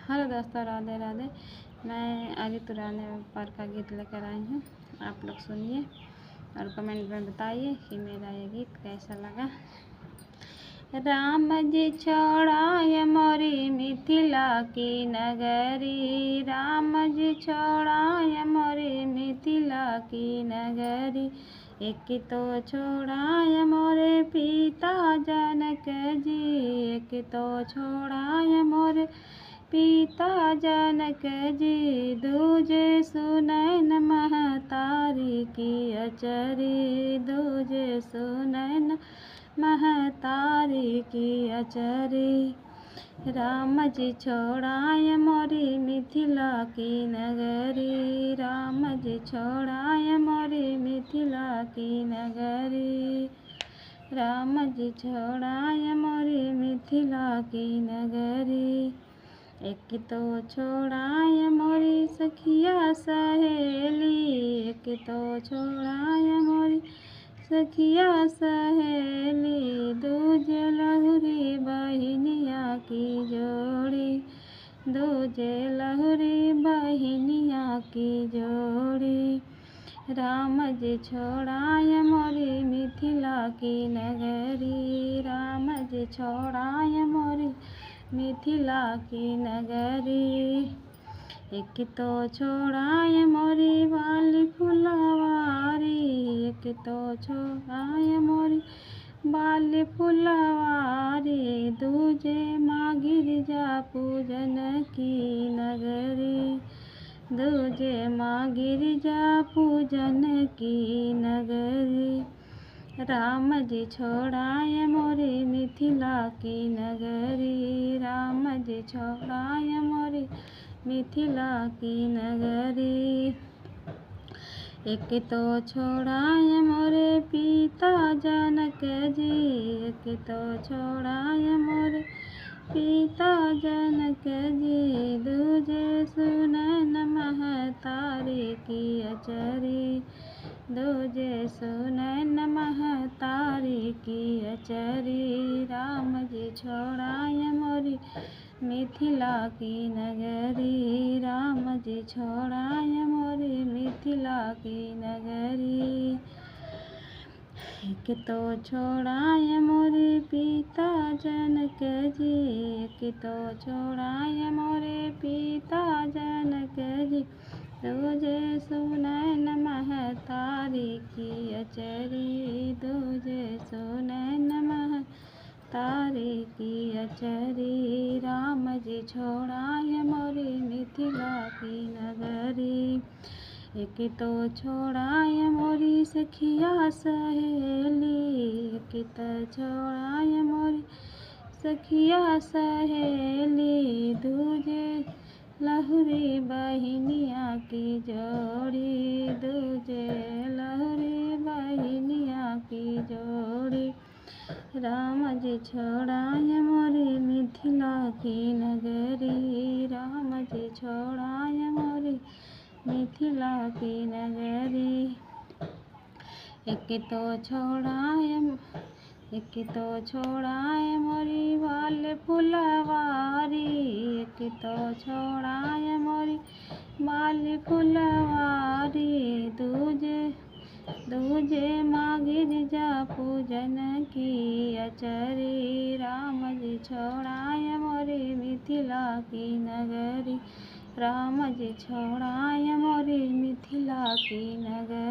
Hello दोस्तों, राधे राधे। मैं आदित्य राणे पर का गीत लेकर आई हूँ। आप लोग सुनिए और कमेंट में बताइए कि मेरा ये गीत कैसा लगा। राम जी छोड़ाए मोरी मिथिला की नगरी, राम जी छोड़ाए मोरी मिथिला की नगरी। एक तो छोड़ाए मोरे पिता जनक जी, एक तो छोड़ाए मोरे पिता जनक जी। दूजे सुनैन महतारी की अचरी, दूजे सुनैन महतारी की अचरी। राम जी छोड़ाए मोरी मिथिला की नगरी, राम जी छोड़ाए मोरी मिथिला की नगरी। राम जी छोड़ाए मोरी मिथिला की नगरी। एक तो छोड़ाए मोरी सखिया सहेली, एक तो छोड़ाए मोरी सखिया सहेली। दूजे लहुरी बहिनिया की जोड़ी, दूजे लहुरी बहिनिया की जोड़ी। राम जी छोड़ाए मोरी मिथिला की नगरी, राम जी छोड़ाए मोरी मिथिला की नगरी। एक तो छोड़ाए मोरी बाली फुलवारी, एक तो छोड़ाए मोरी बाली फुलवारी। दूजे माँ गिरिजा पूजन की नगरी, दूजे माँ गिरिजा पूजन की नगरी। राम जी छोड़ाए मोरी मिथिला की नगरी, राम जी छोड़ाए मोरी मिथिला की नगरी। एक तो छोड़ाए मोरे पिता जनक जी, एक तो छोड़ाए मोरे पिता जनक जी। दूजे सुनैन महतारी की अचरी, दूजे सुनैन महतारी की अचरी। राम जी छोड़ाए मोरी मिथिला की नगरी, राम जी छोड़ाए मोरी मिथिला की नगरी। एक तो छोड़ाए मोरे पिता जनक जी, एक तो छोड़ाए मोरे पिता जनक जी। दूजे सुनैन महतारी की अचरी, दूजे सुनैन महतारी की अचरी। राम जी छोड़ाए मोरी मिथिला की नगरी। एक तो छोड़ाए मोरी सखिया सहेली, एक तो छोड़ाए मोरी सखिया सहेली। दूजे लहुरी बहिनिया की जोड़ी, दूजे लहुरी बहिनिया की जोड़ी। राम जी छोड़ाए मोरी मिथिला की नगरी, राम जी छोड़ाए मोरी मिथिला की नगरी। एक तो छोड़ाए मोरी बाल फुलवारी, एक तो छोड़ाए मोरी बाल फुलवारी। दूजे माँ गिरिजा पूजन की अचरी। राम जी छोड़ाए मोरी मिथिला की नगरी, राम जी छोड़ाए मोरी मिथिला की नगरी।